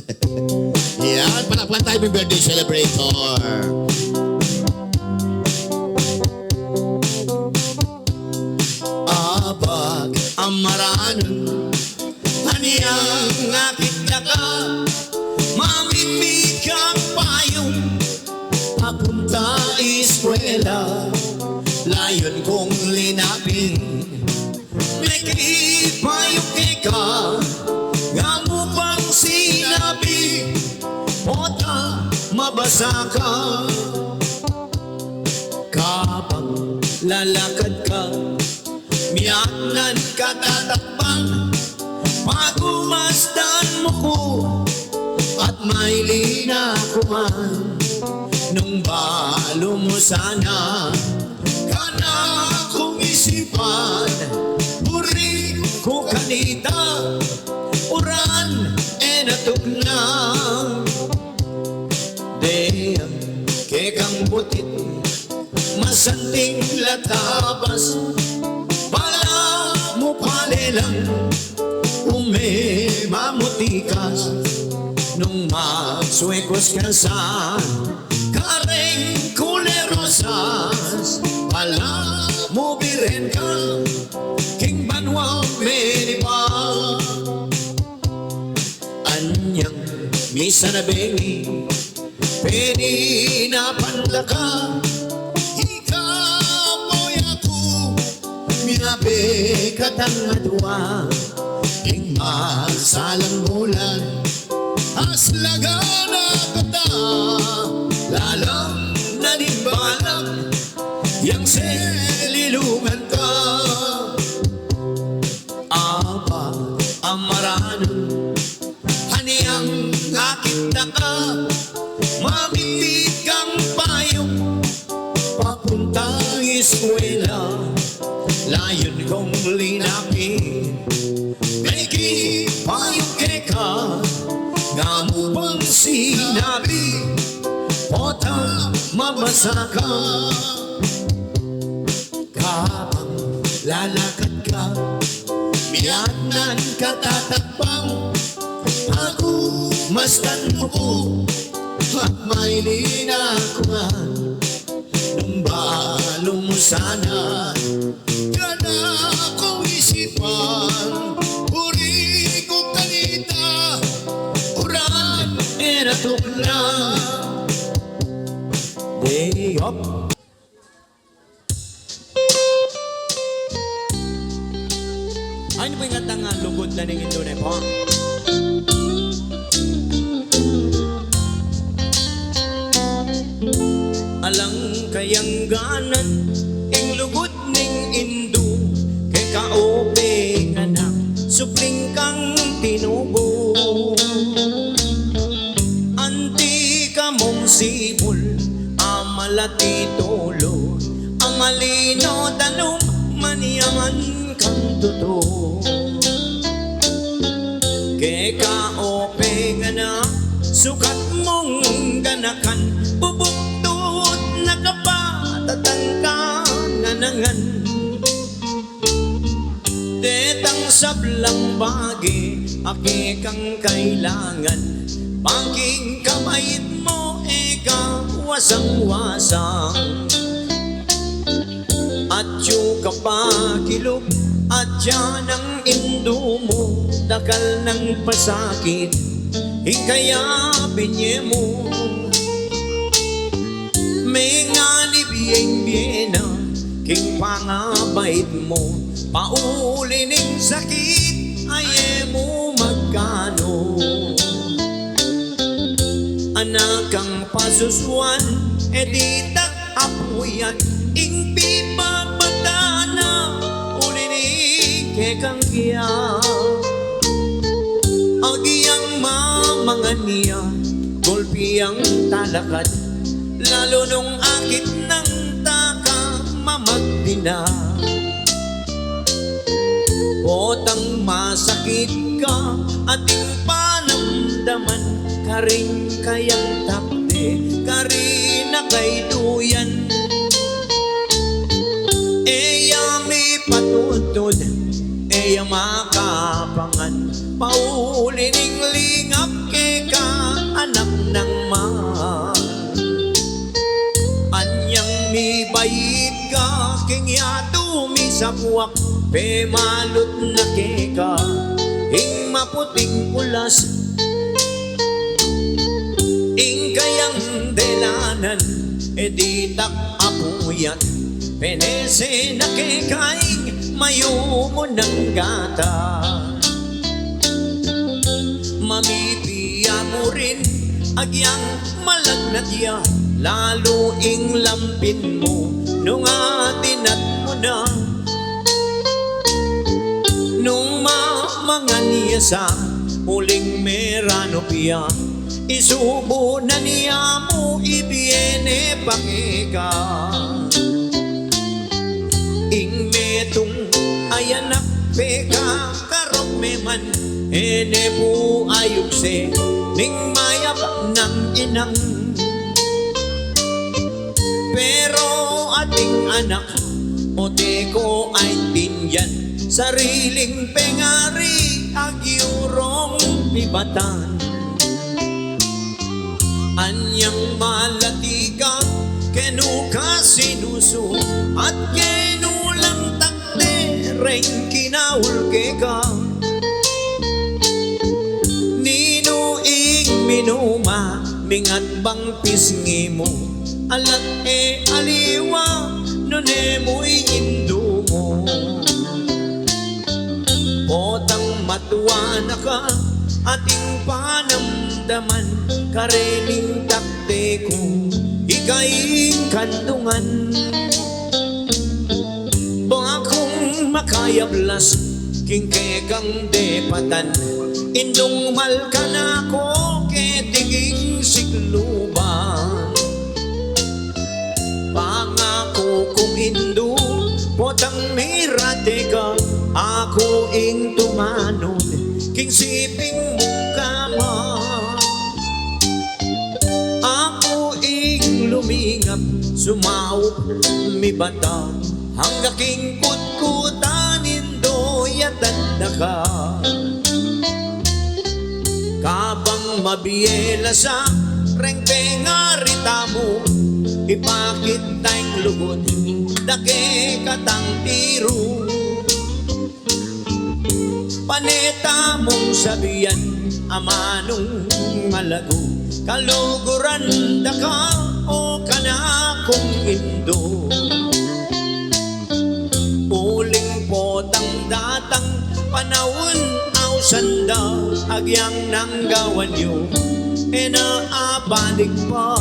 Yan, palakpan tayo may birthday celebrator. Abag ang maranon, haniyang akit na ka, mamimig ang payong, papunta eskwela, layon kong linapin, may kipayong ka, nga mo bang sinabi, pota mabasa ka, kapag lalakad ka, miyanan ka tatakpan, pagumasdan mo ko, at may linakuman, nung balo mo sana, kana kong isipan, puri ko kanita, uran e natugnan, deyang kekang butit, masanting latabas, pala mo palelang, mamutikas, nung magsuekos ka sa kareng kulerosas, pala mo biren ka, king banwang menipa, anyang misa na bengi, peni na panlaka, ikamoy ako, minabe katang adwa, ing masalang bulan, aslaga na kata, lalang nanimbalang, yang selilungan ka. Apa ang maranon, haniyang akit na ka, mamitig ang payong, papunta eskwela, layon kong linapin, may kipayong ka, nga mo bang sinabi, pota mabasa ka, kapag lalakad ka, miyanan ka tatakpang, ako mastan mo ko, at may linakuan, nung balo mo sana, kana kong isipan, puri ko kanita, uran e natukla, day up. Ano ba yung katang lugod na ng Indone po? Alang kayang ganan, ing lugod ning Indo, kay kaope nga na, supling kang tinubo. Anti ka mong sibol, amalati tolo, ang alino tanong, maniyaman kang totoo. Kay kaope nga na, sukat mong ganakan, bubuktot na kapatatang ka nanangan. Tetang sablang bagi, aki kang kailangan, paging kamait mo eka wasang-wasang. At yung kapakilog, at yan ang Indo mo, dakal ng pasakit, hikaya binye mo. May nga libiyeng-biyena, king pangabait mo, paulining sakit, aye mo magkano. Anak ang pasuswan, editak apuyat, ing pipa patana, ulining kekang kiya. Agiyang mamangan niya, golpiyang talakad, lalo nung akit ng taka mamagdina. Potang masakit ka, ating panamdaman, karing kayang tapde, karin na kay duyan. Eya may patutod, eya makapangan, paulining lingap ke ka sa puwak, pe malot na keka, ing maputing pulas, ing kayang delanan, editak apuyat, penese na kekaing mayo mo ng gata. Mamipiya mo rin agyang malagnatya, lalo ing lampin mo nung atinat mo na. Nung mga niya sa huling merano piya, isubo na niya mo ibiene pangika. Ing metong ayanak peka karok meman, ene po ayukse ning mayap ng inang. Pero ating anak ote ko ay tinyan, sariling pengari agyurong bibatan. Anyang malatiga kenuka sinuso at kenulang takte reng kinaulke ka. Nino ing minuma mingat bang pisngi mo, alat aliwa nune mo'y indo mo. Potang matuwa na ka ating panamdaman, karening takte ko ikaing kandungan. Bakong makayablas kingkekang depatan, indong malka na ko ketiging sikluban. Pangako kong indo potang mirate ka, ako ing tumanod king siping mong kama. Ako ing lumingap sumaup mi bata, hangga king kutkutanin doyatan na ka. Kabang mabiyela sa rengte nga rita mo, ipakit tayong lugod dake katang tiro. Paneta mong sabiyan amanong malago, kaluguran da ka o kana kong indo. Uling potang datang panahon aw sanda, agyang nanggawan yo e naabalik pa.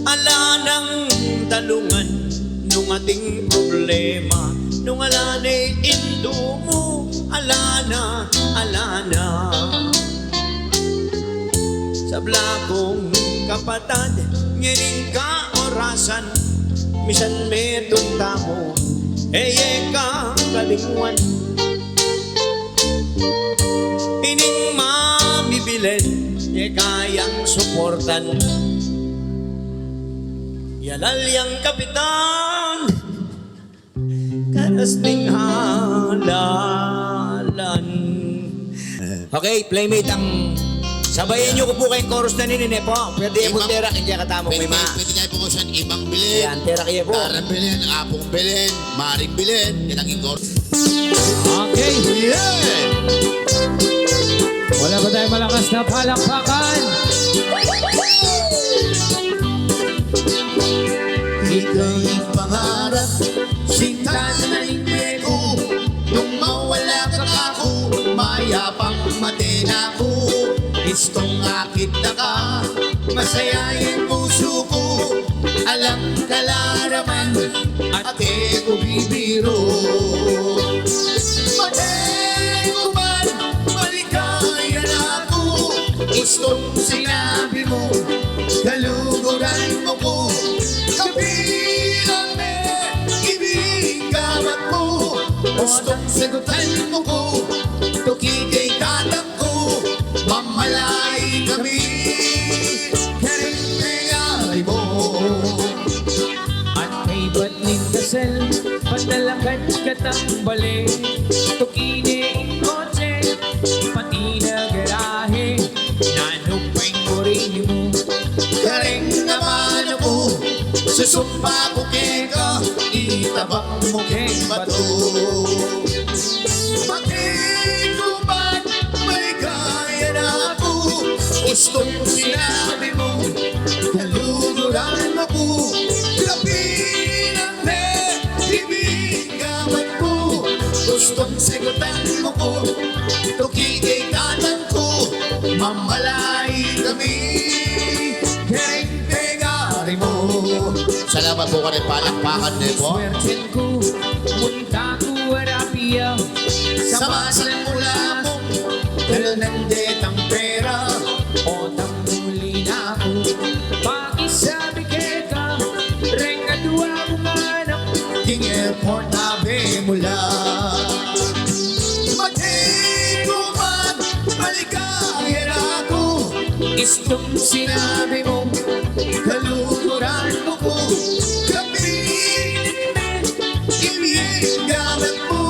Ala nang talungan nung ating problema, nung alanay indo mo, alana, alana. Sa blakong kapatad, ngiling ka orasan, misan metong tamo, eye ka kalinguan. Ining mabibilen, ye kayang suportan, yalalyang kapitan, karas ning halalan. Okay, playmate ang sabayin niyo ko po kayong chorus na ninine po. Pwede mo terak, hindi katamo may ma. Pwede kayo po siya ibang bilin. Ayan, terak iya po. Darang bilin, apong bilin, maring bilin. Yan ang chorus. Okay. Yeah! Wala ba tayong malakas na palakpakan? Ika'y pangarap, sinta na ingwe ko. Nung mawala ka ako, mayapang matina ko. Istong akit na ka, masayayin puso ko. Alam kalaraman, ate ko bibiro. Mate ko man, maligaya na ako. Istong sinabi mo, kaluguran mo ko. Kabilang ibig kamat mo, gustong sagutan mo ko. Tuki kay tatak ko, mamalay kami. Karing mayari mo. At may ba't ning kasal, padalakan katang bali. Tukine in kotse, pati na garahe. Nanupay ko rin mo. Karing naman ako, susumpa ko kay ka. tabang mukhang bato. Matikuman, maligaya na ako. Gustong sinabi mo, kaluguran ako. Grabe ng ibigaman mo. Gustong sagutan mo ko, tukigay tanang ko. Mamalay kami, kering-pegari mo. Salamat po ka rin, palakpakan din po. Swerten ko, munta ko arapia. Sa masang mula mo, dalanandet ang pera. O tanghuli na ako. Pakisabi ka, rengadua mong anak. King airport tabi mula. Matikuman, maligaya na ako. Istong Sinabi mo, kaluguran mo ko. Gabi, ibigaman mo.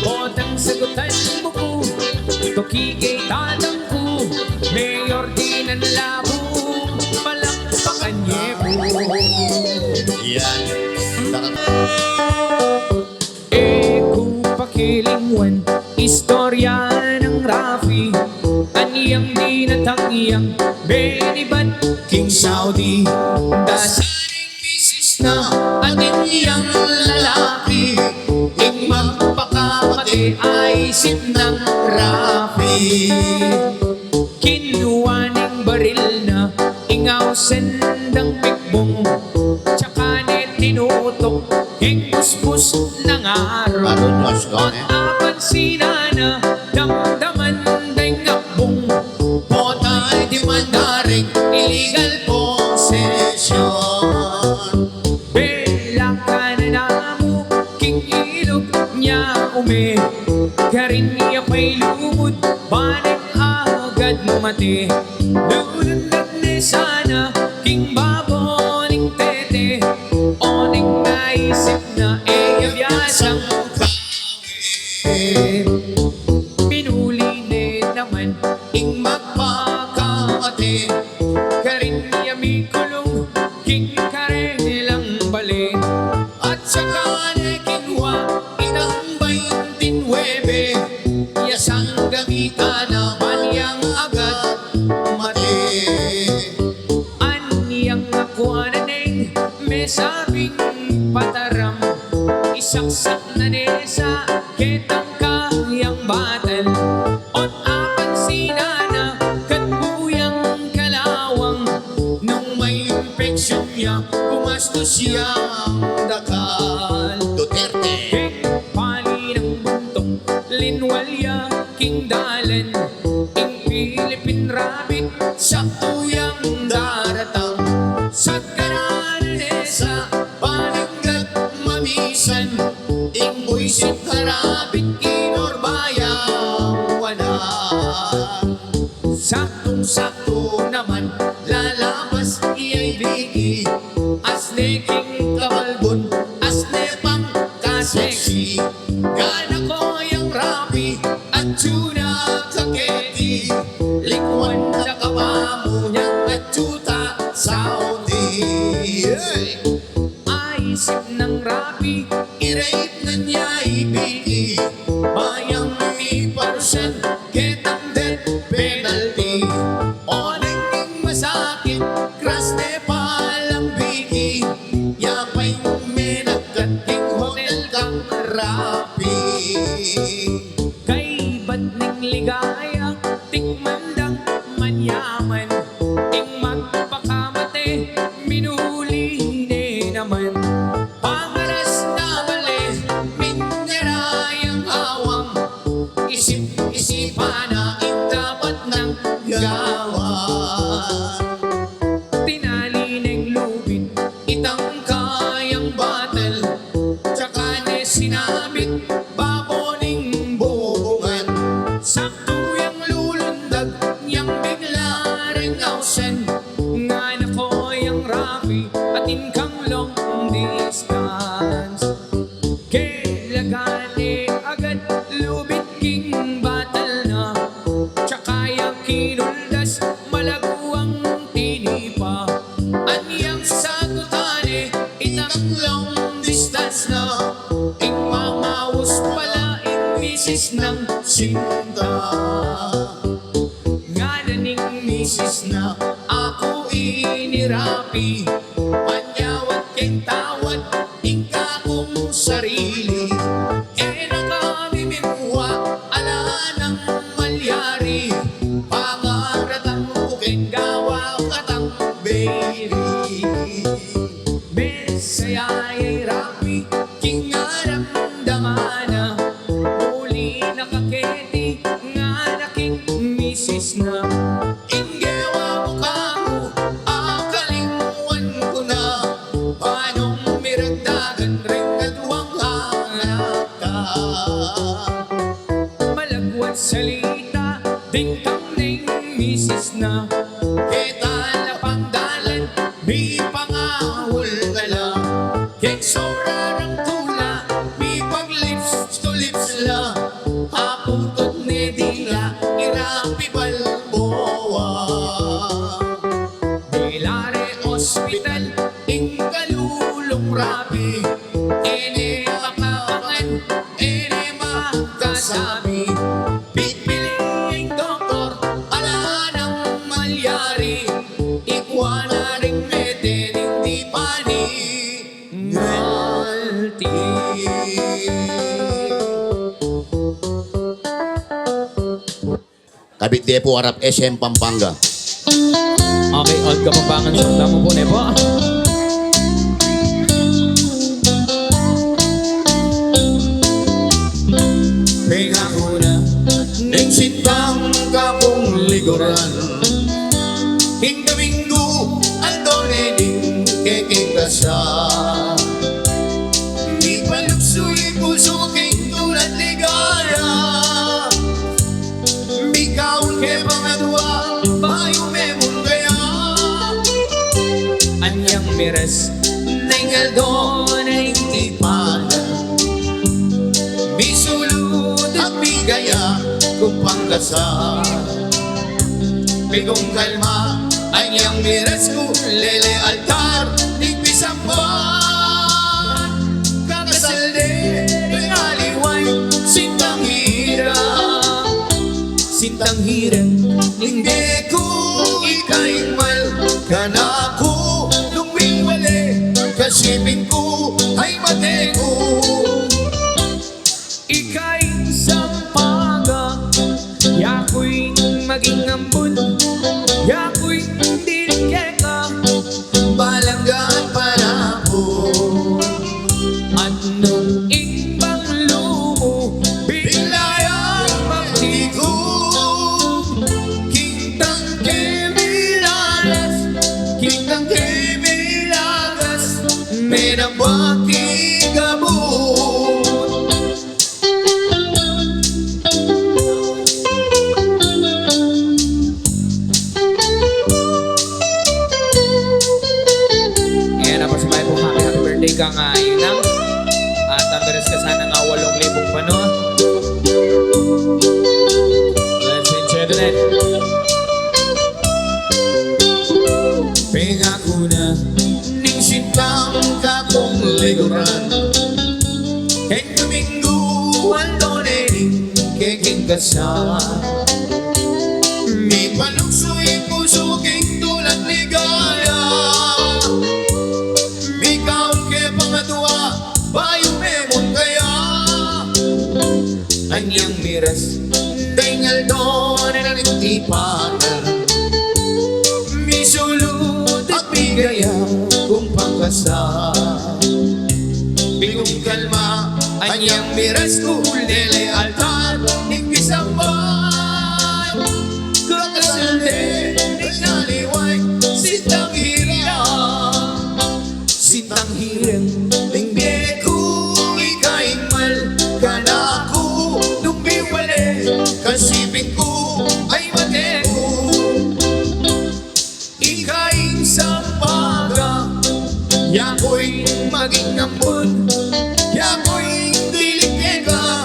Otang sagutan mo ko, tukigay tatang ko, mayor din ang labo, palakpakan niya po. Yan. Kung pakilingwan, istorya ng Rafi, aniyang dinatangiyang, benibat, King Saudi, dasaring misis na, aniyang lalaki, ing magpakamati ay isip ng Rafi. Kinuha ng baril na ingaw sendang pikbong, tsaka ni tinutok hing puspos ng araw. Matutos ko, At napansinan na damdaman da'y ngakbong, Potay di mandaring illegal possession. bela ka na namo, king ilog niya ume, karin niya pa'y lumod, baneng agad mati. Lulundag ni sana, king baboning tete, oning naisip na eyabiyasang pinuli ni naman, Ing magpakamati, karin niya may kulong, king karelang bali. at saka na kinuha itang 29, yasang gamitan na banyang agad mati. Aniyang nakuha na neng, may sabing pataram, isaksak na nesa, ketang kayang batal. Ot apan sinana, katbuyang kalawang, Nung may infeksyon niya, pumastos siyang dakal. Duterte, king pali ng buntong, linwalya, king dalan, king Philippine rabbit, sakto yang daratang. sa karanesa, Paninggat mamisan, ing buisit harapit kinorbayang wanan. Saktong-sakto naman, lalabas iya'y bigi. Asne king kabalbon, asne pang kaseksi. Gana ko yung rapi, at tuna kaketi. Likwan na kapamu niyang at tuta Saudi. Hey! aisip ng rapi, I-rape na niya ibigi. Bayang may parusan, ketang death penalty. O naging masakit, crash ne palang bigi. Yapay may nagkating hotel kang rapi. kay ba't ning ligaya, tikmandang manyaman, ing magpakamate, minuli ni naman. Pangaras na bali, minerayang awang. Isip-isipan na dapat ng gawan. Tinali ng lubid, Itang kayang batal, tsaka ne sinabit, baboning bubungan. Sakto yung lulundag, niyang bigla rin ausan. nga na ko yung rapi, atin kang long distance. Kailagani agad, lubid king batal na, tsaka yung kinuldas, malaguang tinipa. Anyang sagutane, itang long distance na. misis na ako inirapi. Panyawat keng tawad, ika kong sarili. E nakamiminwa, ala ng malyari. Pangaratang bukeng gawa katang beri. Mesaya'y rapi, kingaramdamana. Muli nakaketi, nga naking misis na. Inggewa mo ka mo, akalimuan ko na. Paanong miragdagan rin kaduwang hanap ka. Malagwan salita, din kang ning misis na. Kita na pangdalan, may pangahol ka lang. Kek sobrang tula, may pag lips to lips la. Aputot ni dila, irapi balboa. Delare hospital, ing kalulong rapi. Ene makapangan, ene makasabi. Pipiling doktor, ala ng malyari. Ikwa na ring mete, hindi pa ni ngalti. Kabit Depo Arap SM Pampanga. Okay, Old Kapampangan, sundan mo po, Nepo. Pinga ko na, ning sintang kapong liguran. Hinggaminggo, andone ding kekikasa. Di palukso'y puso king tulad ligaya. Bikaw ke pangadwa, bayo memon kaya. Anyang miras, nengal doon ay tipala. Bisulod at bigaya, kung pangkasa. Bigong kalma, anyang miras ko, lele altar, nagpisamban. Kakasalde, pinaliway, sintang hirang. Sintang hirang, hindi ko ikaingmal. Kana ko, lumiwale, kasipin ko, ay mateko. Ika'y sampaga, yako'y maging ambon. Yako'y dilikeka, balanggaan para po. At nung imbang lumo, bilayang magtigo. Kintang kemilagas, kintang kemilagas, menabaki gabon. Happy birthday ka nga inang. At ang beres ka sana nga 8,000 pa no. Let's enjoy the night. Pinga ko na ning sintang kapong liguran. Keng domingo andone ning keking kasa. Mi palukso'y puso king tulad ligaya. Bayo memon kaya. Anyang miras, dengal doon na nagtipanan. Misulod at bigaya kung pangkasa. Bigong kalma, anyang miras ko, lele altar, nagpisamban. Kakasalde, naliway, sintang hirang. Sintang hirang, tingbe ko, ikaingmal. Kana ko, lumiwale, kasipin ko, ay mateko. Ikaing sampaga, yako'y maging ambon. Yako'y dilikeka,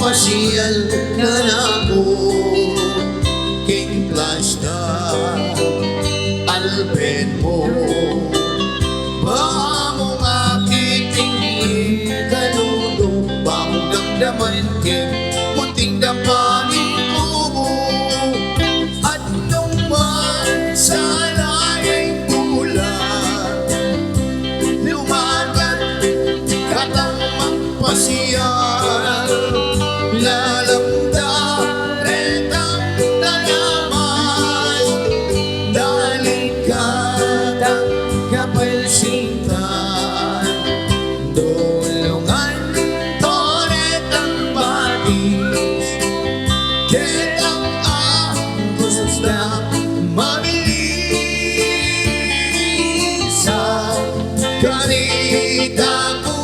Mapasiyal ka na ako King Plasta Alpen mo Bamong aking kanulo Bamong damdaman king Munting dapanin ko At nung man sa layang bulan Lumagat katang magpasiyal Lalamda rin ang dalaman Dalikatang kapalsintan Dulungan toret ang batis Kitang agos na mabilis Sa kanita ko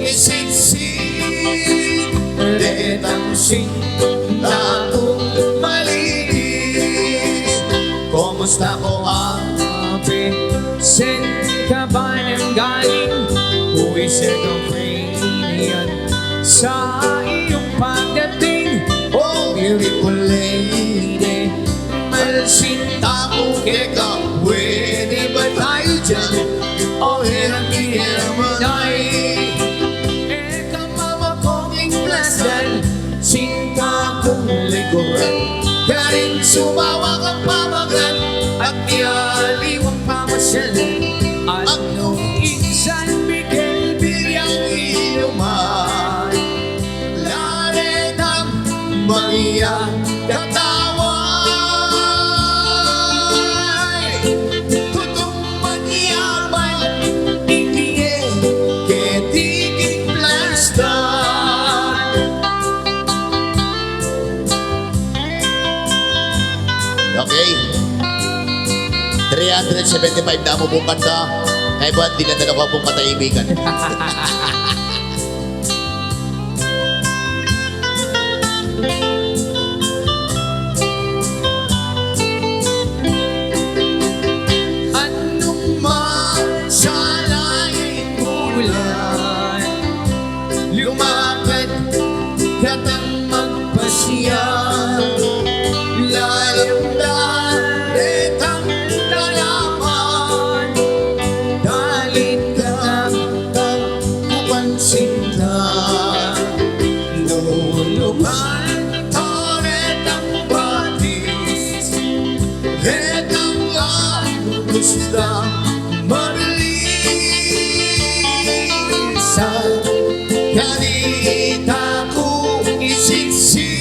isitsit Retang sinta kong malinis Kumusta ko Ape, saan ka ba nang galing? Buwisit ang Frenian sa iyong pagdating Oh, beautiful lady Malsinta ko keka Pwede ba tayo dyan? Oh, hirang ay Eka mama kong inglasan Sinta kong liguran Karing sumawa kang pamagan At ialiwang pamasyalan At nung insan bigay Biryang inuman Laret ang magiyang kataway Tutong magyaman Ikiye Ketiging plastan Okay 375 na mo pong kanta Kaya buwan di ganda na ko pong kataibigan At nung man sa langit bulan Lumakad katang magpasiyal Lalamdarit ang dalaman Dalikatang kapansinta Nuluman toret ang batis Retang agos na mabilis Sa kanita ko isitsit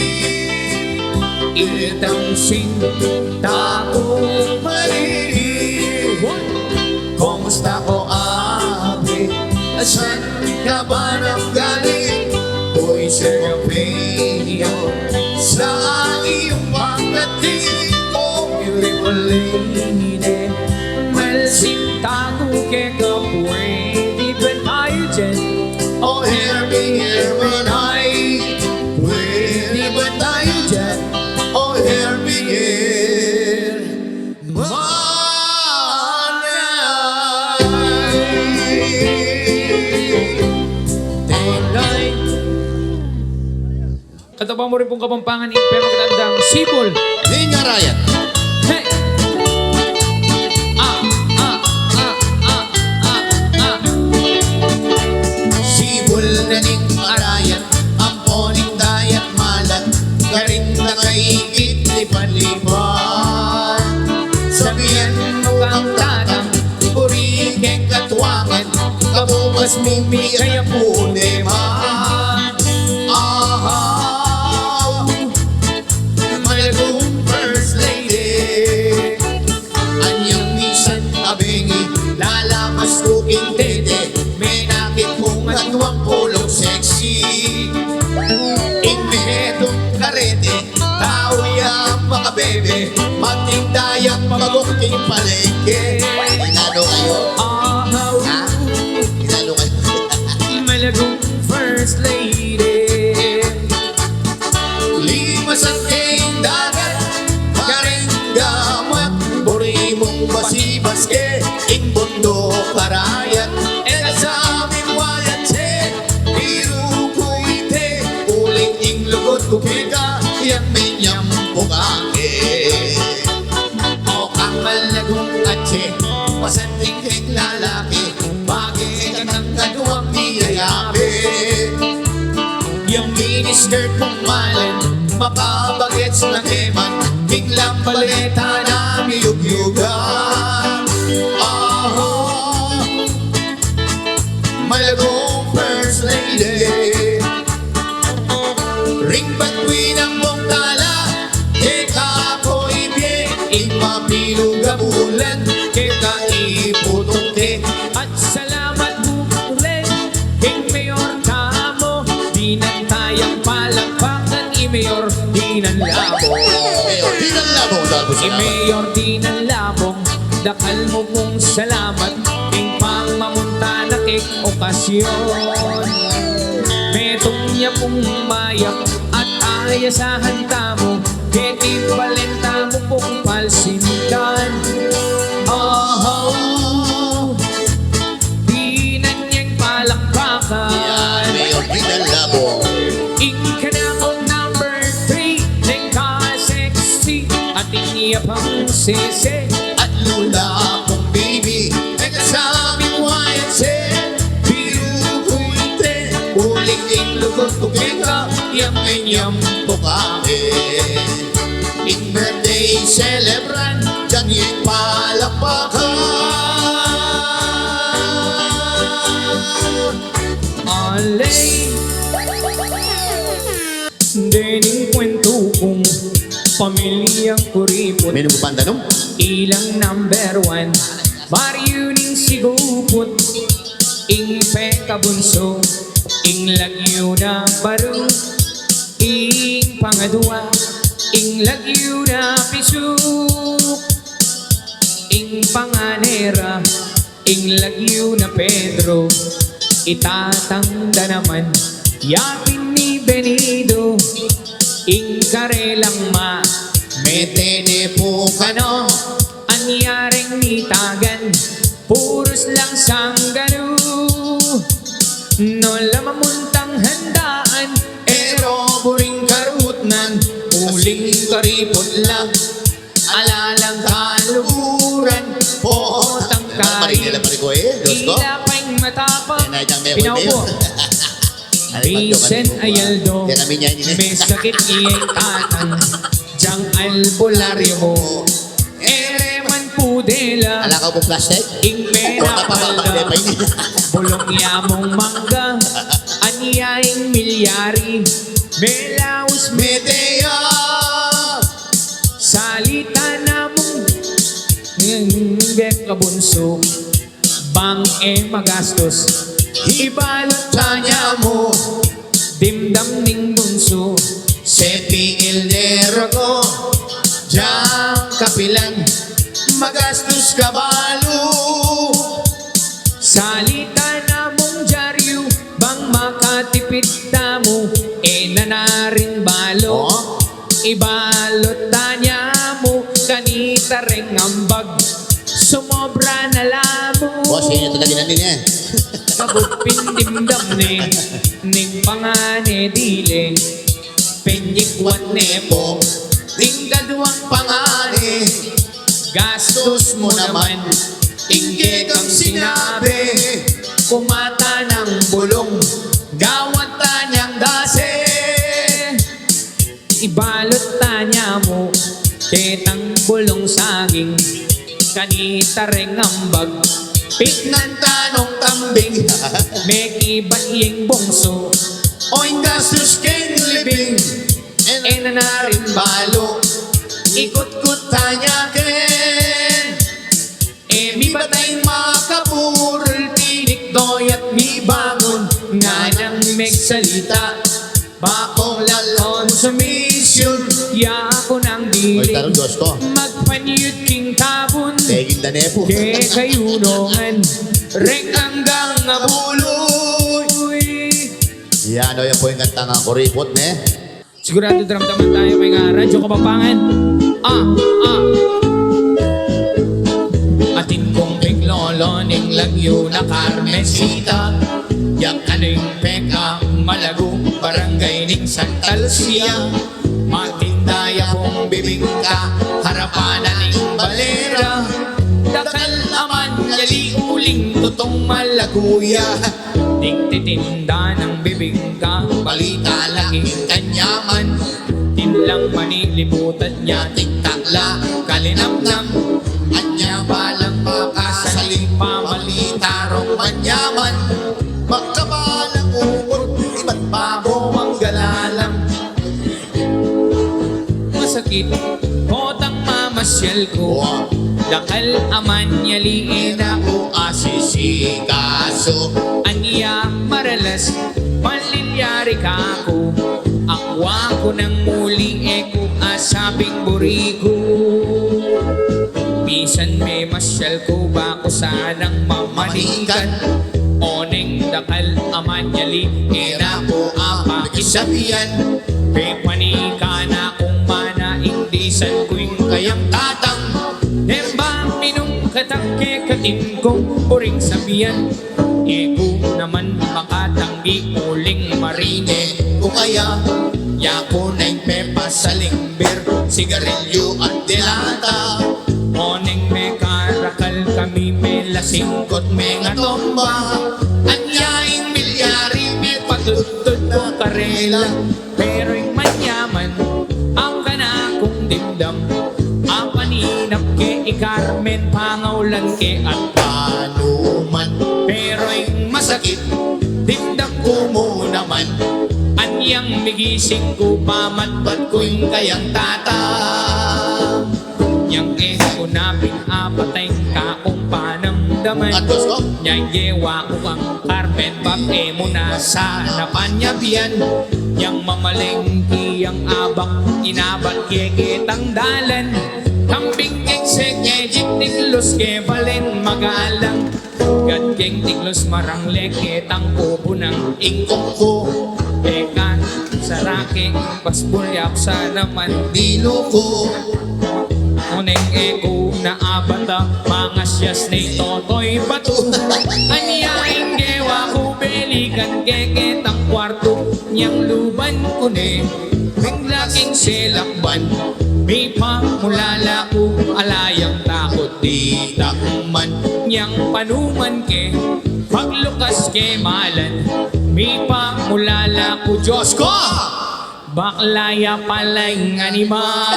Itang sinta ko malinis Kumusta ko ate? Asan ka ba nang galing? Boy, Serapio Sa iyong pagdating Oh, beautiful lady Malsinta ko kaya pwede ba tayo dyan? Oh, Herbie, ay pwede ba tayo dyan? Oh, Herbie, Tenday Katawa mo rin pong Kapampangan Pero magandang sibol Linya Ryan Hey! Ah! Ah! Ah! Ah! Ah! Ah! Sibol na ning arayan Ang poning dayat malat Karin na kaigit lipan-lipan Sabihan mo ang tatang Purikeng katwangan Kabukas mimi kaya puneman Ahaw Malagong first lady Anyang misan abingi Lalamas ko intete May nakit kong atwang pulong sexy Ingmetong karete Tao yang mga bebe Magtindayang magukting palengke Inano kayo? Ahaw Ha? Inano kayo? Malagong first lady Lima sa king dagat Karing gamat Buri mong basi-baske Ing bundo karayat E sa aming wayan se Iru ko ite Uling ing lugo kukika yang minyam pukake o kang malagong atse pasanting lalaki bagay ka ng kaduwang niyayabi yung miniskirt mong malin mapabagets na keman biglang baleta na miyug-yugan malagong first lady ring batuin ang mong tala eka ko ibye ipapilog bulan kita iputong te At salamat bukulen King Mayor Kamo Binantayang palakpakan I-Mayor Dinanlabong Mayor Dinanlabong I-Mayor Dinanlabong Dakal mo pong salamat King pangmamunta na kek okasyon Metong niya pong mayak At ayasahan tamo Keti balenta mo pong palsindan Di na niyang palakpakan Mayor Dinanlabong Ika na kong number 3 Neng ka-sexy At iniya pang sese at lula kong baby ay kasabing YNC pirukuite uling inlugot kukika yang minyam pukake in birthday celebrant dyan yung palakpakan Alay Dening kwento kong Pamilyang kuripot Minum ko pandanong Ilang number 1 Maryuning sigupot Ing pekabunso Ing lagyo na baro Ing pangadwa Ing lagyo na pisuk Ing panganera Ing lagyo na Pedro Itatanda naman Yapin ni Benido Ing karelang ma metene po Kano Anyaring nitagan Puros lang sanggano No lamamuntang handaan Ero buring karutnan Uling karipot lang Alalang kaluguran Potang kain Ila pa'y matapang Pinaupo Vicen Ayaldo May sakit iya'y tatang Diyang albularyo mo Ereman pudela Alakaw po plastic? Ing menapalda Bulong yamong mangga Anyaing milyari Melaus Medea Salita na mong Bekabunso Bang magastos Ibalot tanya mo Dimdam ning bunso Sepi ildero ko Diyang kapilan Magastos kabalo Salita na mong dyaryo Bang makatipid tamo nanarin balo Ibalot tanya mo Kanita ring ambag Sumobra na lamo Boss, yun yung talaginan din eh Kabut pindimdam ne Ning pangane dile Penyikwat nepo Tinggaduang pangani Gastos mo naman Ingge kang sinabi Kumata ng bulong Gawat tanyang dase Ibalot tanya mo Ketang bulong saging Kanita ring ambag Pitnan tanong kambing May iyeng bongso Oing gastos keng libing Nanarin Balo Ikot-kot tanya ken mi Batay makapurul Tinik doyat mi bangon Nga nang megsalita Bakong lalon sa mission Ya ako ng Oy, diling tarong Diyos ko Magpanyut king tabon Tegin da nepo Ke kayunongan Reng hanggang abuloy Yan o yan po yung kanta ng kuripot ne Sigurado daramdaman tayo may nga Radyo Kapampangan Atin kong piglolo ning lagyo na karmesita Yak aning peka malago barangay ning Santa Lucia. Matindaya kong bibingka, harapan na ning balera. Dakal aman yali uling tutong malaguya. Tingtitinda ng bibingka, Balita laging kanyaman, tinlang manilibutan niya. tiktakla kalinamnam. Anya balang makasaling pamalita rong manyaman. Magkabalang umot, iba't bago ang galalang. Masakit, kotang mamasyal ko. Dakal aman yaliin ako. Asisikaso, Aniya maralas, panlilyari ka ko. Akwa ko ng muli ko asabing burigo. Bisan may masyal ko ba ko sanang mamanikan. Oneng dakal aman yaliin ako apa isabihan. Pepanika na kung mana indisan ko'y kayang tatang. Dembang minong katangke katin kong puring sabihan. Eko naman makatanggi uling marine. Kung kaya, yako na'y pepa sa limbir, sigarilyo at dilata. Oneng may karakal kami may lasingkot may Ngatomba, anyaing milyari, may patutod ko karela. Pero yung manyaman ang kanakong dimdam. Ang paninap ke Carmen pangaulan ke at panuman. pero yung Masakit, dimdam ko mo naman. anyang migising ko pamatbat ko yung Kayang tata, yang ko naping apatay ka kung panamdaman. at gusto, Yang yewa ko kang Carmen bape mo na sa napanyabian. Yang mamalengki ang abak inabat keketang dalan. Kambing keng sekejik tiglos ke balen magalang. Gad keng tiglos marang leketang kubo ng ingkong ko, Eka, sarake, pasbulyap sa naman. dilo ko. Uneng eko na abata, mga siyas ni Totoy Bato. Anyaing gewa ko, belikan keketang kwarto. Niyang luban ko ne, biglaking selakban. May pamulala ko, alayang takot di takman. Niyang panuman ke, paglukas ke malan. May pamulala ko, Diyos ko, baklaya palang animal.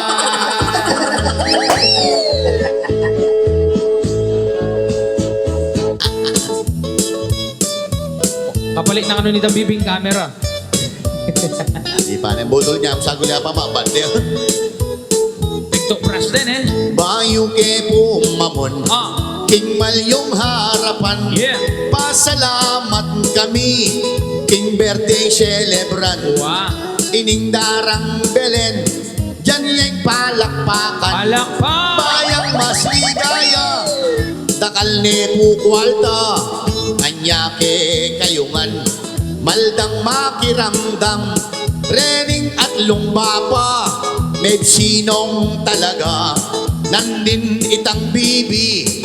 Kapalit ng ano ni Dabibing camera. Di pa na botol niya, sago niya pa mabad niya. TikTok brush din eh. Bayo ke pumamon, Ah, king malyong harapan. yeah. Pasalamat kami, king birthday celebran. Wow. Ining darang Belen, dyan yung palakpakan. Palakpak. Bayang mas ligaya, dakal ni pukwalta. Anya ke kayungan, maldang makiramdam. Rening at lumbapa, may sinong talaga. Nandin itang bibi,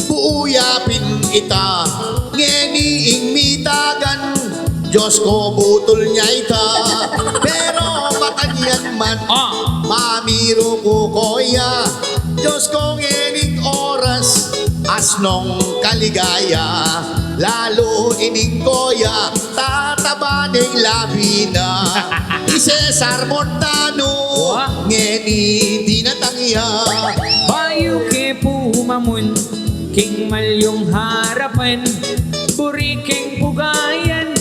buuyapin ita. Ngeniing mitagan, Diyos ko butol niya ita. Pero makanyan man, Ah, mamiro ko koya. Diyos ko ngening oras, asnong kaligaya. Lalo ining koya, tatabaning labi na. Ni Cesar Montano, ngeni di natangya. bayo ke pumamun, king malyong harapan. Buriking pugayan,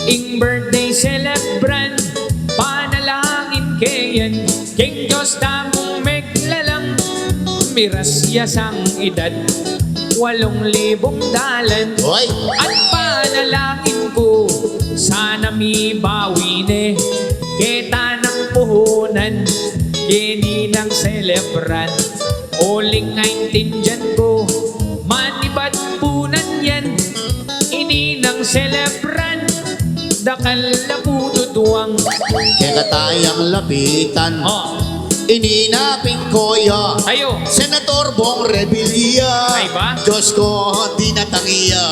ing birthday celebran. Panalangin kayan, king Diyos tamong meglalang. Mirasya sang edad, 8,000 dalan. Hoy, At panalangin ko, sana mi bawine. Kita ng puhunan, gini ng celebran. Oling 19 dyan ko, manibad punan yan. Ini ng celebran, dakal na pututuwang. kaya katayang lapitan, Oh, ininaping koya. ayo. Senator Bong Revilla, Ay ba? Diyos ko di natangya.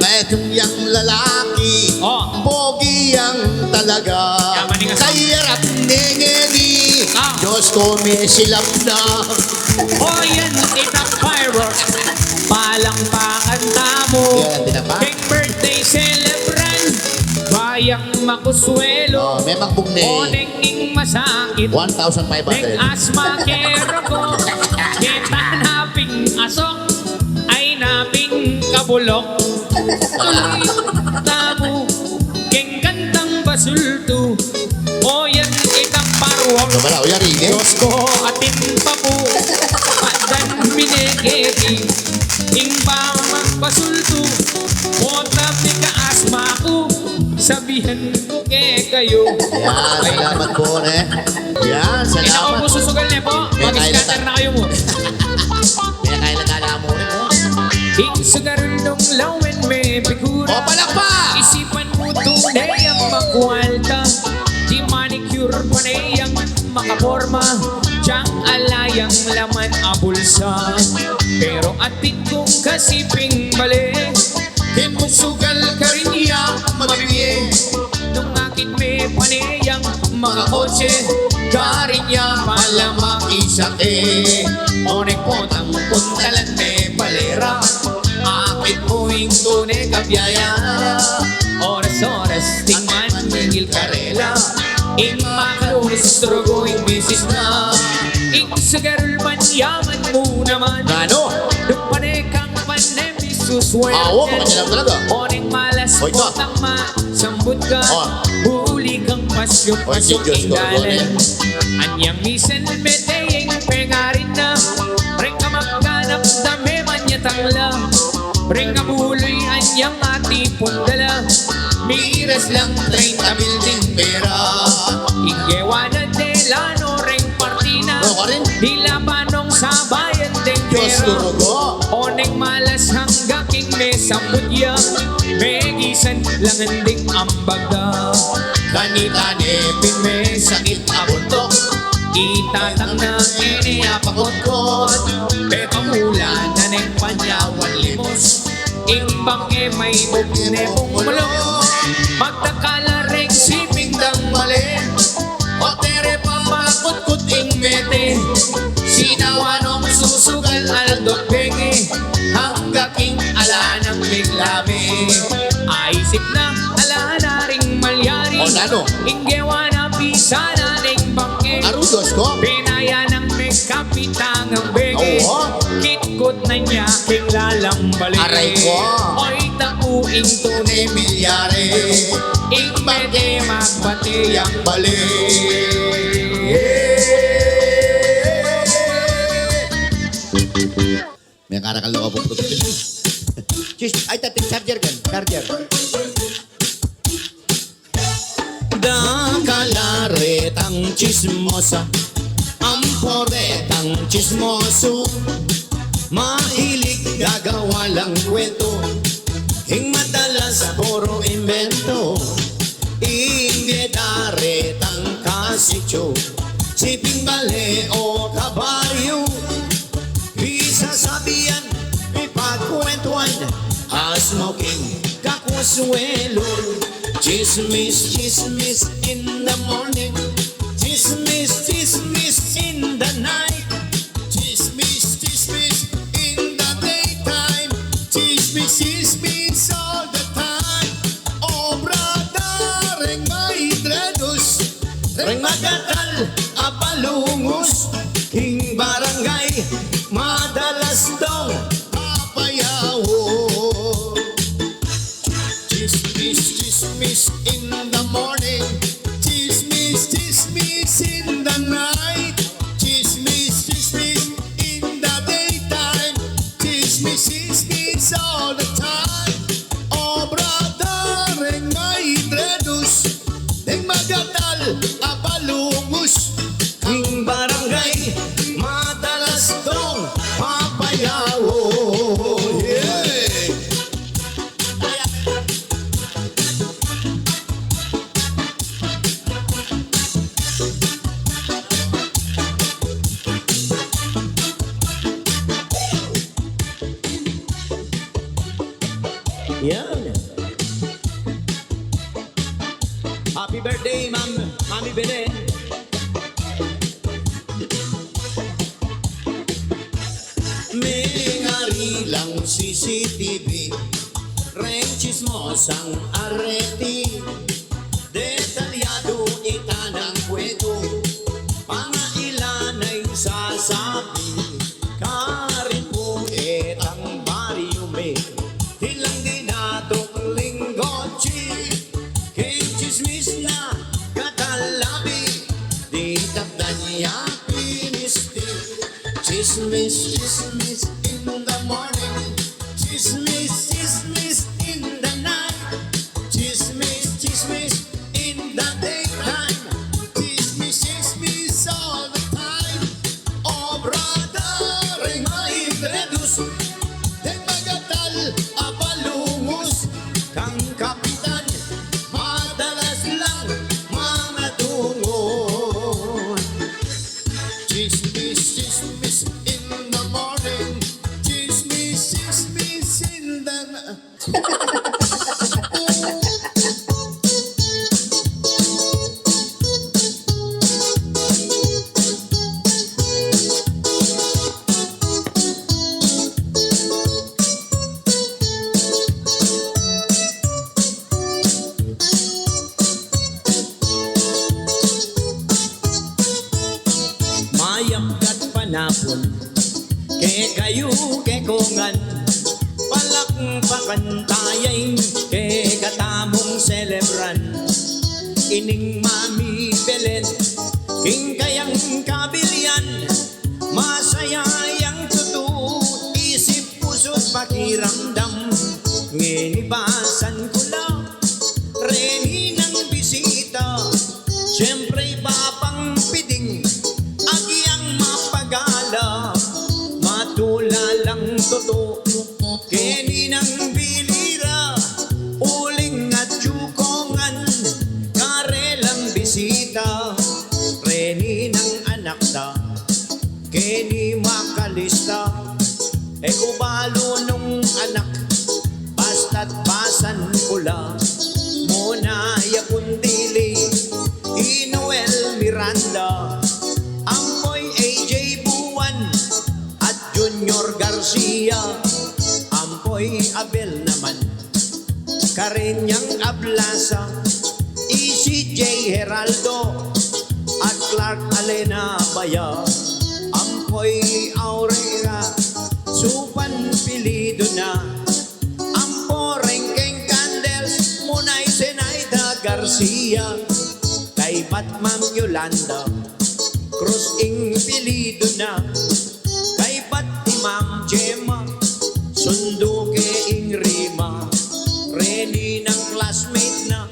Etong yang lalaki, Oh. pogi yang talaga. Yaman ni nga. Kaya rap nengeni, Ah. Diyos ko may silap na. O yan, itang fireworks. Palangpakan tamo. Yan, tinapa. King birthday celebrant. Bayang makuswelo. Oh, may magbog O ni nenging masakit. 1,500. Neng asma kero ko. Kita naping asok. Ay naping kabulok. Tuloy tamo. King kantang basulto. O yan, itang parwak. Kabala, o yari, eh? Diyos ko atin pa po. Padan binigeti. Ing pa magpasulto. O tabi ka asma ko. Sabihan ko kayo. Yan, salamat po, ne. Yan, Ina ko salamat. po susugal na po. Kaya Mag-scatter na kayo mo. Kaya kaya nagala mo rin, mo. Ing sugarundong lawen may figura. O, palakpa! Isipan mo tunay ang makwalta. Di manicure pa na iyang makaporma. Diyang alayang laman abulsa. Pero atin kong kasiping balik. Himusugal ka rin niya mabibiye. Nung akit may panayang mga kotse. Karin niya malamak isake. Onek po tang puntalan may palera. Akit mo yung tunay kabiyaya. Oras-oras tingman mingil karela. Ing makalunis trogo ing misis na. Ing sagarul man yaman mo naman. Ano? Nung panekang panemis suswerte. Awo, pakanyalam talaga. Oning malas Oy, mo ka. tama. Sambut ka. Oh. Huli kang pasyong Oy, si Diyos ko, inggalan. Gordon. Anyang misen meteyeng pengarin na. Ring ka magkanap dami man niya tangla. Ring ka buloy anyang ati pundala. Miras lang 30,000 ding pera. Inggewanan de lano ring partina. Ano ka rin? Hila panong sabayan ding Diyos pera. turugo. Oneng malas hangga king me sampudya. Megisan lang anding ambaga. Kanita nepin me sakit abuntok. Itatang na iniapakot-kot. Pepamula na neng panyawan limos. Imbang e may mukne pumulong. Magtakala ring siping dang mali. O tere pamakot-kot ing mete. Sinawanong susugal aldok pegi. Hangga king ala ng biglami. Aisip na ala na ring malyari. O, nano? Inggewa na pisa na ning bangke. Arudos ko. Pinaya ng may kapitang ang bege. Oo. Kitkot na niya king lalang balik. Aray ko. Oy tapuing tunay Milyare. ing mede magbati ang May karakal na ako po. Chis, ay tating charger kan, charger. Dakalaretang chismosa, amporetang chismoso, mahilig gagawa lang kwento, hing madalas puro invento, inggedaretang kasityo, siping bale o kabaryo, isasabihan, ipagkwentuhan, smoking, kakuswelo, chismis, chismis in the morning, chismis, chismis in the night, chismis, chismis in the daytime, chismis, chismis all the time. Oh brother, reng maidredos, reng magatal, apalungos, king barangay, madalas dong papayawo. Chismis, chismis in the morning, chismis, chismis in the night, chismis, chismis in the daytime, chismis, chismis all the time. Oh brother, reng maidredos, reng magatal, apalungos, king barangay, madalas dong papayawo. Yeah. Yan. Happy birthday, Mami Belen. May ngarilang CCTV, ren chismosang areti, detalyado itanang kwento, pangailan ay sasabi, karin po etang bariyume, hilang dinatok linggochi, kay chismis na katalabi, di tapdan niya pinisti. Chismis, chismis in the morning, chismis, chismis in the night, chismis, chismis in the daytime, chismis, chismis all the time. Oh brother, ay maibredus, de magatal apalungos, kang kapitan, madalas lang mga tungon. Chismis, chismis in the morning, chismis, chismis in the Mayamkat panapon, ke kayo ke kongan, palakpakan tayay, ke katamong celebran. Ining Mami Belen, king kayang kabilyan, masayayang tutu, isip puso't pakiramdam. Nginibasan ko lang, reni ng bisita, siyempre papang piting, agyang mapagala, matulalang toto, keni ng bilira, uling at yukongan, karelang bisita, reni ng anak ta, keni makalista, ekubalo nung anak, basta't basan pula, muna yakundili, Inuel Miranda, Amboy AJ Buwan at Junior Garcia, Amboy Abel naman, Karinyang Ablasa, ECJ Heraldo at Clark Alena Baya, Amboy Aurea, Supan Pilido na, Ampo Rengkeng Candles, Munay Zenaida Garcia, kay Batman Yolanda, Cruz ing pilido na, kay Batimang Gemma, sundo ke ing Rima, Reni ng classmate na,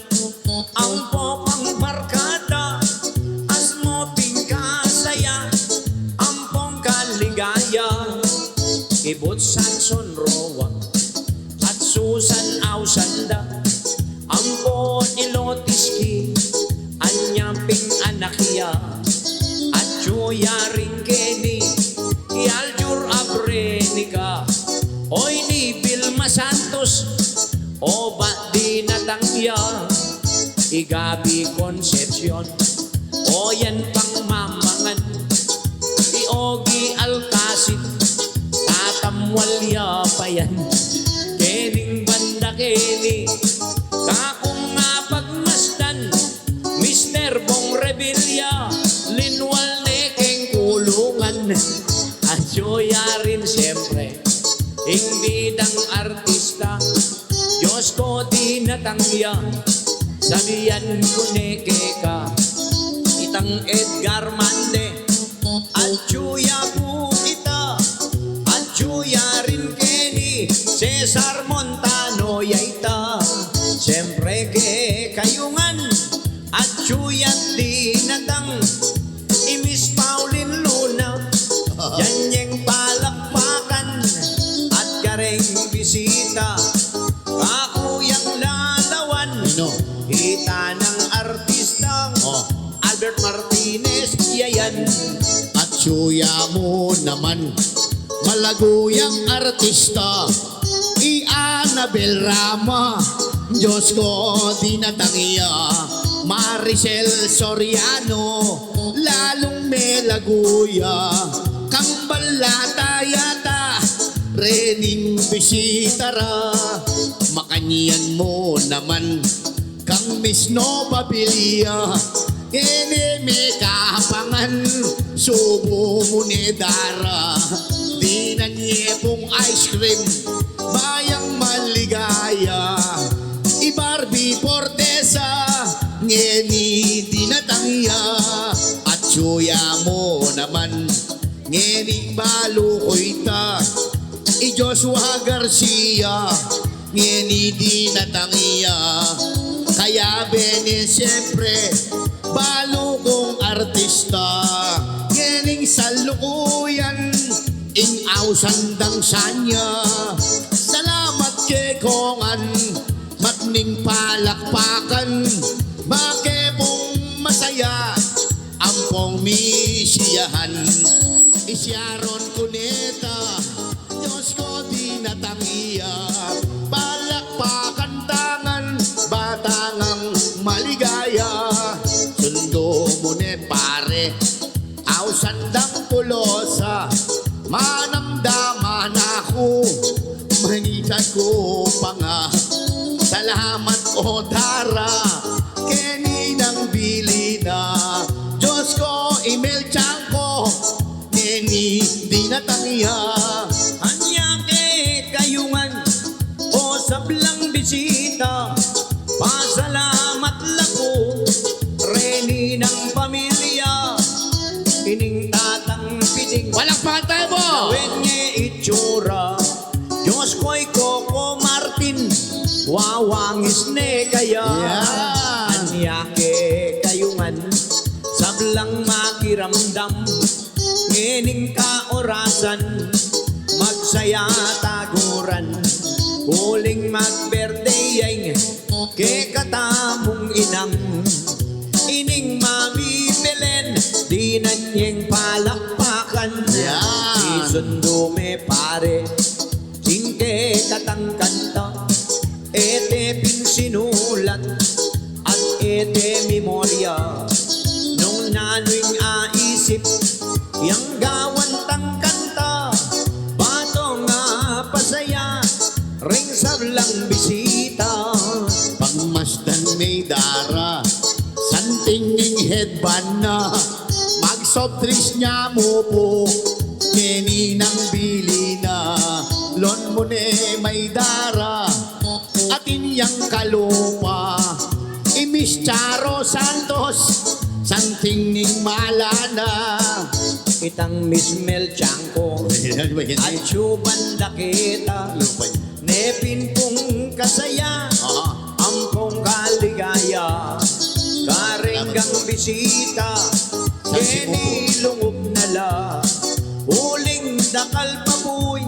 ang popang barkada, asmo pingkasaya, ampong kaligaya, Ibot Sanson Roa, at Susan Ausanda, ampo Ilotiski, anyaping anakya, at Chuya Ringkeni, Yaljur Abrenica, oy ni Vilma Santos, o ba di natangya, Igabi Concepcion, o yan pang mamangan, Iogi Alcacid, Tatamwalya pa yan, Kening Banda Keni, kakong nga pagmasdan, Mr. Bong Revilla, Linwal Nekeng Kulungan, at Joya rin siyempre, bidang artista, Diyos ko di natangya, sabihan ko neke ka, itang Edgar Mande, at Chuya Pumita, at Chuya rin Kenny, Cesar Montano yaita, siyempre ke kayungan, at Chuya di natang, Miss Pauline Luna, yan yung palakpakan, at kareng bisita, kakuyang lalawan, hita ng artistang Albert Martinez, yayan. At suya mo naman, malaguyang artista, Annabel Rama, Diyos ko di natangiya. Maricel Soriano, lalong melaguya. Kambal yata, Rening Bisitara. Makanyan mo naman, kang Misno Pabilia. Inime kapangan, subo mo ni Dara. Di na nyepong ice cream, bayang maligaya. Barbie Portesa, ngeni di natangya. At suya mo naman, ngeni balukoy ta. Joshua Garcia, ngeni di natangya. Kaya bene siyempre, balo kong artista. Ngening salukuyan, inaw sandang sanya. Salamat kay Kongan, matning palakpakan. Makepong masaya, ampong misiyahan. Isyaron kuneta, Diyos ko di natangiya. Palakpakan tangan, batangang maligaya. Sundo mo ne pare, aw sandang pulosa. Manamdaman ako, manitan ko pa nga. Salamat o Dara, keni ng bili na. Diyos ko, email tiyang ko, keni di natangya. Anyake kayungan o sablang bisita. Pasalamat lako, Reni ng pamilya. Ining tatang piting, Walang pantay mo! gawin niya itsura. Diyos ko'y Coco Martin, wawangis ne kaya. Yan. Anyake kayungan, sablang makiramdam. Ngining kaorasan, magsaya taguran. Huling mag-birthday ay ke katamong inang. Ining Mami Belen, di na niyang palakpakan. Yan. Isundo me pare, singke katang kanta. Ete pinsinulat at ete memorya. Nung nano'y aisip, yang gawan tang kanta. Bato nga pasaya, ring sablang bisita. Pagmasdan may Dara, santinging headband na. Mag-soft drinks niya mo po, keni ng bili na. Lon mo ne may Dara, atin yang kalupa. Miss Charo Santos, santinging malana. Itang Miss Mel Chanko at Chubanda kita. Nepin pong kasaya, ampong kaligaya. Karenggang bisita, keni lungog nala. Uling dakal pabuy,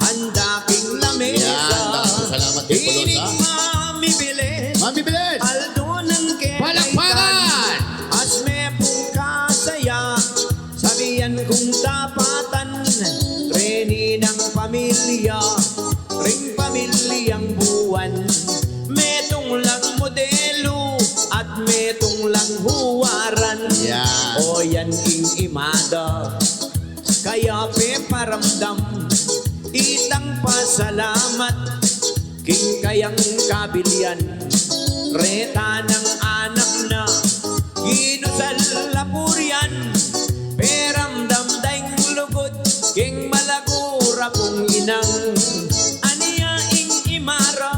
handaking lamesa. Yan, salamat kay Polosa. Ining Mami Belen, Mami Belen, Aldo ng palakpakan! Asme pong kasaya, sabihan kong tapatan. Reni ng pamilya, ring pamilyang buwan. Metong lang modelo at metong lang huwaran. Yan. O yan ing imada, kaya pe paramdam. Itang pasalamat, king kayang kabilyan. Reta ng anak na, ginusal lapurian. Peramdam daing lugod, king malagura pong inang. Aniya ing imara,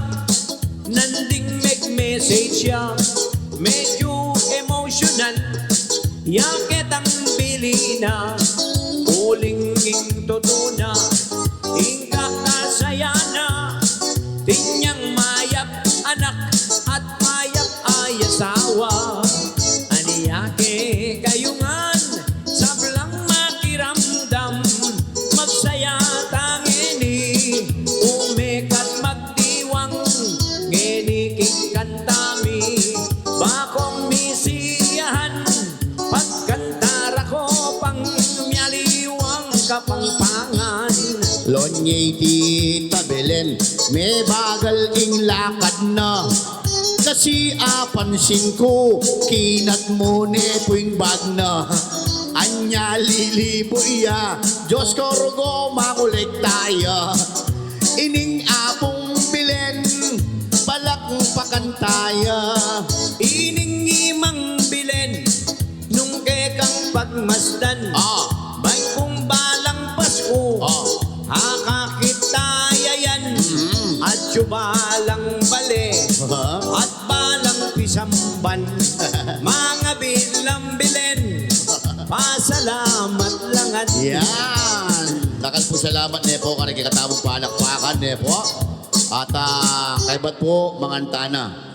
nanding meg-message ya. Medyo emotional, yaket ang bilina. Uling ing totuna, ing kakasayana. Tinyang mayap anak at mayap ay asawa. Aniyake kayungan, sablang makiramdam. Magsaya tangini, umekat magdiwang. Ngeni king kantami, bakong misiyahan. Pagkantara ko pang myaliwang Kapampangan. Lonye tita Belen, may bagal ing lakad na. Kasi apansin ko, kinat mo ne puing bag na. Anya lilibo iya, Diyos ko rugo makulik tayo. Ining apong Belen, balak pakantaya. Ining imang bilen, nung kekang pagmasdan. May kung balang Pasko, hakakitaya yan. At balang bale, at balang pisamban. Mga bilang bilen, pasalamat lang at Yan. Takal po salamat, Nepo, karikikatabong palakpakan, Nepo. At kay ba't po, mga antana.